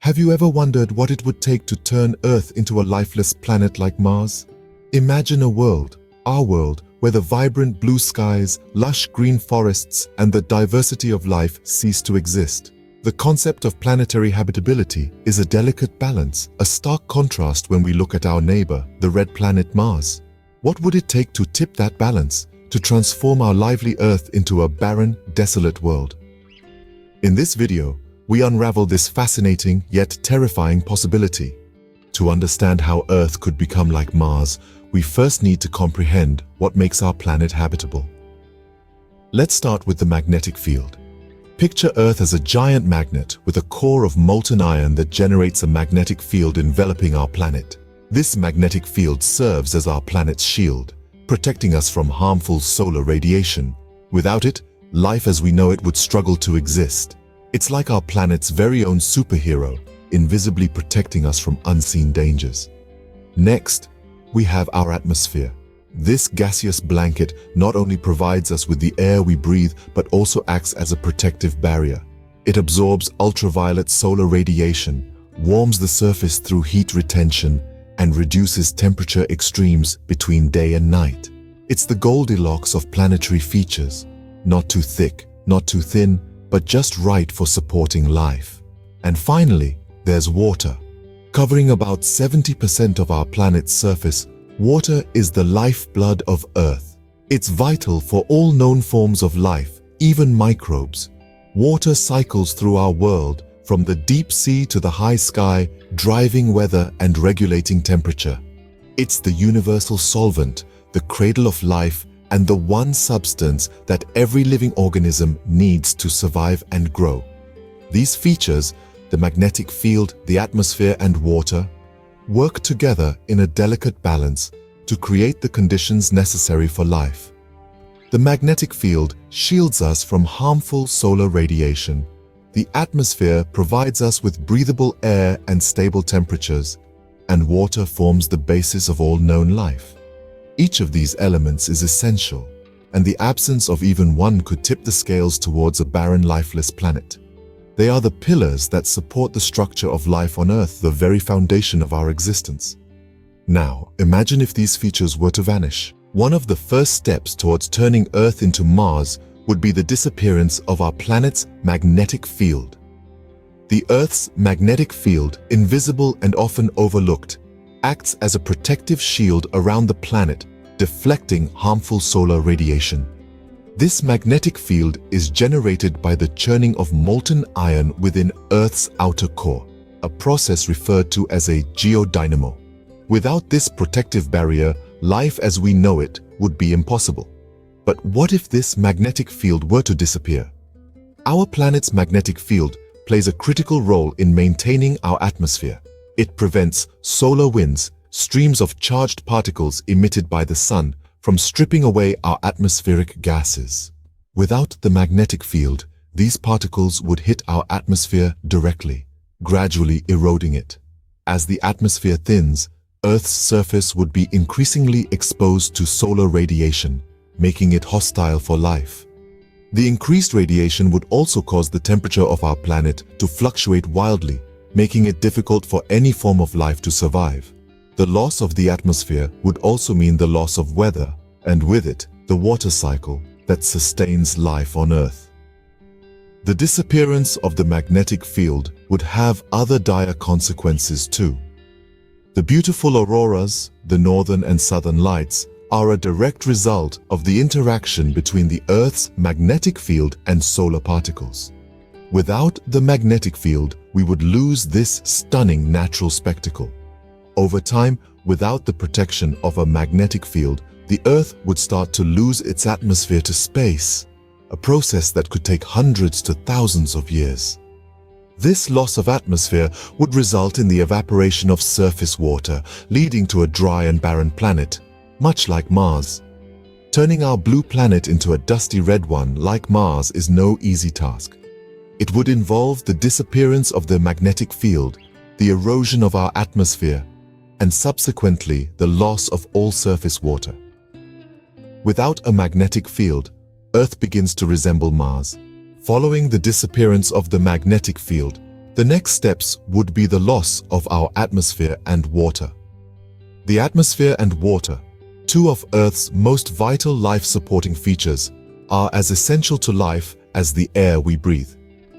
Have you ever wondered what it would take to turn Earth into a lifeless planet like Mars? Imagine a world, our world, where the vibrant blue skies, lush green forests, and the diversity of life cease to exist. The concept of planetary habitability is a delicate balance, a stark contrast when we look at our neighbor, the red planet Mars. What would it take to tip that balance, to transform our lively Earth into a barren, desolate world? In this video, we unravel this fascinating yet terrifying possibility. To understand how Earth could become like Mars, we first need to comprehend what makes our planet habitable. Let's start with the magnetic field. Picture Earth as a giant magnet with a core of molten iron that generates a magnetic field enveloping our planet. This magnetic field serves as our planet's shield, protecting us from harmful solar radiation. Without it, life as we know it would struggle to exist. It's like our planet's very own superhero, invisibly protecting us from unseen dangers. Next, we have our atmosphere. This gaseous blanket not only provides us with the air we breathe, but also acts as a protective barrier. It absorbs ultraviolet solar radiation, warms the surface through heat retention, and reduces temperature extremes between day and night. It's the Goldilocks of planetary features, not too thick, not too thin, but just right for supporting life. And finally, there's water. Covering about 70% of our planet's surface, water is the lifeblood of Earth. It's vital for all known forms of life, even microbes. Water cycles through our world, from the deep sea to the high sky, driving weather and regulating temperature. It's the universal solvent, the cradle of life, and the one substance that every living organism needs to survive and grow. These features, the magnetic field, the atmosphere, and water, work together in a delicate balance to create the conditions necessary for life. The magnetic field shields us from harmful solar radiation. The atmosphere provides us with breathable air and stable temperatures, and water forms the basis of all known life. Each of these elements is essential, and the absence of even one could tip the scales towards a barren, lifeless planet. They are the pillars that support the structure of life on Earth, the very foundation of our existence. Now, imagine if these features were to vanish. One of the first steps towards turning Earth into Mars would be the disappearance of our planet's magnetic field. The Earth's magnetic field, invisible and often overlooked, acts as a protective shield around the planet, deflecting harmful solar radiation. This magnetic field is generated by the churning of molten iron within Earth's outer core, a process referred to as a geodynamo. Without this protective barrier, life as we know it would be impossible. But what if this magnetic field were to disappear? Our planet's magnetic field plays a critical role in maintaining our atmosphere. It prevents solar winds, streams of charged particles emitted by the sun, from stripping away our atmospheric gases. Without the magnetic field, these particles would hit our atmosphere directly, gradually eroding it. As the atmosphere thins, Earth's surface would be increasingly exposed to solar radiation, making it hostile for life. The increased radiation would also cause the temperature of our planet to fluctuate wildly, making it difficult for any form of life to survive. The loss of the atmosphere would also mean the loss of weather, and with it, the water cycle that sustains life on Earth. The disappearance of the magnetic field would have other dire consequences too. The beautiful auroras, the northern and southern lights, are a direct result of the interaction between the Earth's magnetic field and solar particles. Without the magnetic field, we would lose this stunning natural spectacle. Over time, without the protection of a magnetic field, the Earth would start to lose its atmosphere to space, a process that could take hundreds to thousands of years. This loss of atmosphere would result in the evaporation of surface water, leading to a dry and barren planet, much like Mars. Turning our blue planet into a dusty red one like Mars is no easy task. It would involve the disappearance of the magnetic field, the erosion of our atmosphere, and subsequently the loss of all surface water. Without a magnetic field, Earth begins to resemble Mars. Following the disappearance of the magnetic field, The next steps would be the loss of our atmosphere and water. The atmosphere and water, two of Earth's most vital life-supporting features, are as essential to life as the air we breathe.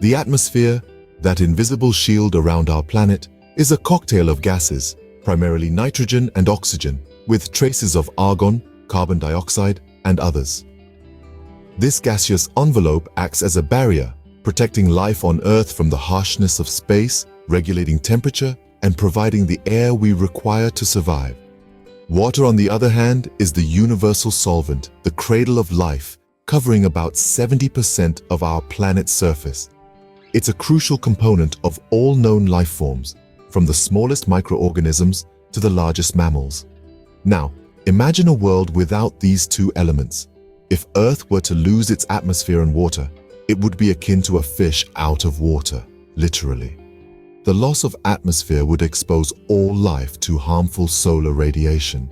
The atmosphere, that invisible shield around our planet, is a cocktail of gases, primarily nitrogen and oxygen, with traces of argon, carbon dioxide, and others. This gaseous envelope acts as a barrier, protecting life on Earth from the harshness of space, regulating temperature, and providing the air we require to survive. Water, on the other hand, is the universal solvent, the cradle of life, covering about 70% of our planet's surface. It's a crucial component of all known life forms, from the smallest microorganisms to the largest mammals. Now, imagine a world without these two elements. If Earth were to lose its atmosphere and water, it would be akin to a fish out of water, literally. The loss of atmosphere would expose all life to harmful solar radiation.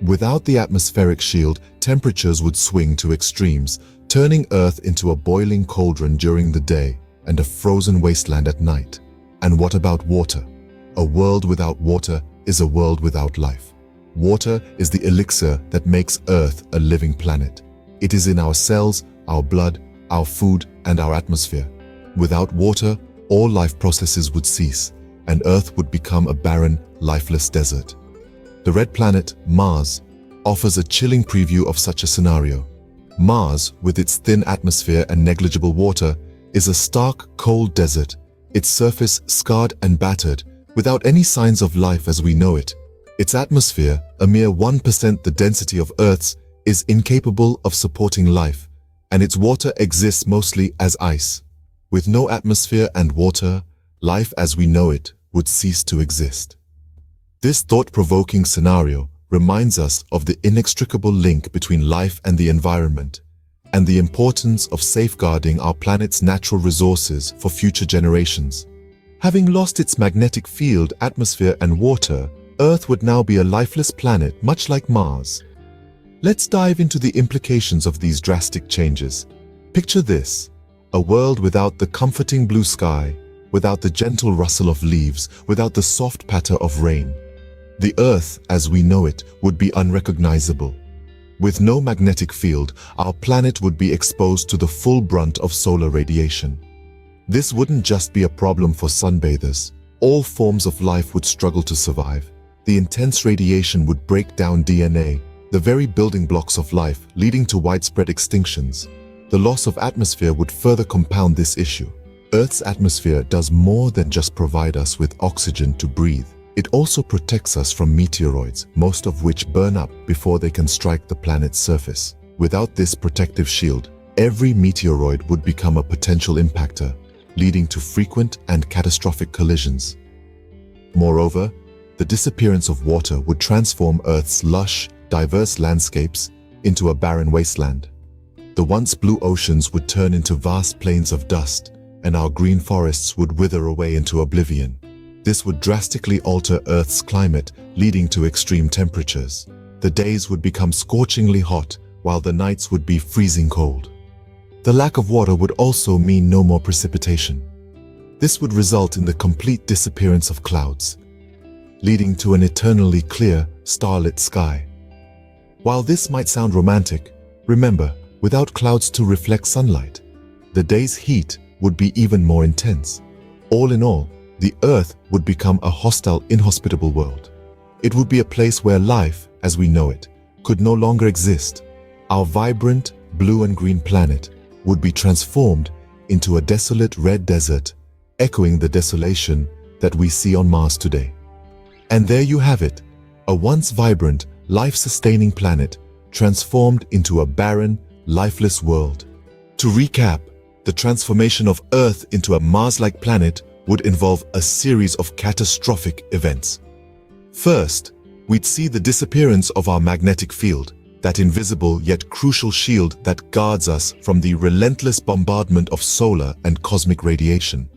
Without the atmospheric shield, temperatures would swing to extremes, turning Earth into a boiling cauldron during the day and a frozen wasteland at night. And what about water? A world without water is a world without life. Water is the elixir that makes Earth a living planet. It is in our cells, our blood, our food, and our atmosphere. Without water, all life processes would cease, and Earth would become a barren, lifeless desert. The red planet, Mars, offers a chilling preview of such a scenario. Mars, with its thin atmosphere and negligible water, is a stark, cold desert, its surface scarred and battered, without any signs of life as we know it. Its atmosphere, a mere 1% the density of Earth's, is incapable of supporting life, and its water exists mostly as ice. With no atmosphere and water, life as we know it would cease to exist. This thought-provoking scenario reminds us of the inextricable link between life and the environment, and the importance of safeguarding our planet's natural resources for future generations. Having lost its magnetic field, atmosphere, and water, Earth would now be a lifeless planet, much like Mars. Let's dive into the implications of these drastic changes. Picture this: a world without the comforting blue sky, without the gentle rustle of leaves, without the soft patter of rain. The Earth, as we know it, would be unrecognizable. With no magnetic field, our planet would be exposed to the full brunt of solar radiation. This wouldn't just be a problem for sunbathers. All forms of life would struggle to survive. The intense radiation would break down DNA, the very building blocks of life, leading to widespread extinctions. The loss of atmosphere would further compound this issue. Earth's atmosphere does more than just provide us with oxygen to breathe. It also protects us from meteoroids, most of which burn up before they can strike the planet's surface. Without this protective shield, every meteoroid would become a potential impactor, leading to frequent and catastrophic collisions. Moreover, the disappearance of water would transform Earth's lush, diverse landscapes into a barren wasteland. The once blue oceans would turn into vast plains of dust, and our green forests would wither away into oblivion. This would drastically alter Earth's climate, leading to extreme temperatures. The days would become scorchingly hot, while the nights would be freezing cold. The lack of water would also mean no more precipitation. This would result in the complete disappearance of clouds, leading to an eternally clear, starlit sky. While this might sound romantic, remember, without clouds to reflect sunlight, the day's heat would be even more intense. All in all, the Earth would become a hostile, inhospitable world. It would be a place where life, as we know it, could no longer exist. Our vibrant, blue and green planet would be transformed into a desolate red desert, echoing the desolation that we see on Mars today. And there you have it, a once vibrant, life-sustaining planet transformed into a barren, lifeless world. To recap, the transformation of Earth into a Mars-like planet would involve a series of catastrophic events. First, we'd see the disappearance of our magnetic field, that invisible yet crucial shield that guards us from the relentless bombardment of solar and cosmic radiation.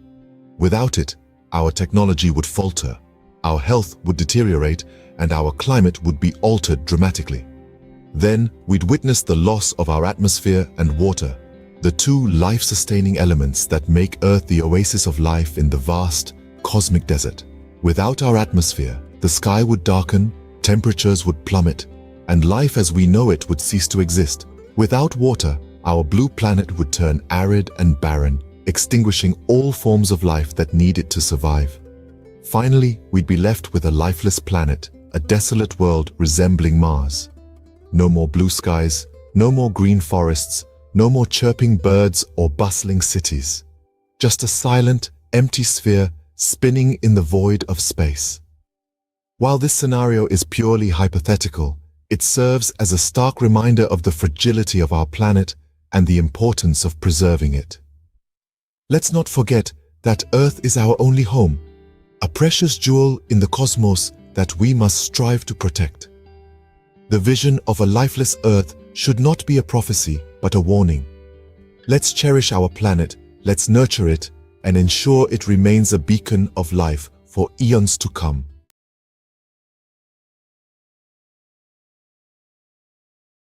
Without it, our technology would falter, our health would deteriorate, and our climate would be altered dramatically. Then, we'd witness the loss of our atmosphere and water, the two life-sustaining elements that make Earth the oasis of life in the vast, cosmic desert. Without our atmosphere, the sky would darken, temperatures would plummet, and life as we know it would cease to exist. Without water, our blue planet would turn arid and barren, extinguishing all forms of life that need it to survive. Finally, we'd be left with a lifeless planet, a desolate world resembling Mars. No more blue skies, no more green forests, no more chirping birds or bustling cities. Just a silent, empty sphere spinning in the void of space. While this scenario is purely hypothetical, it serves as a stark reminder of the fragility of our planet and the importance of preserving it. Let's not forget that Earth is our only home, a precious jewel in the cosmos that we must strive to protect. The vision of a lifeless Earth should not be a prophecy, but a warning. Let's cherish our planet, let's nurture it, and ensure it remains a beacon of life for eons to come.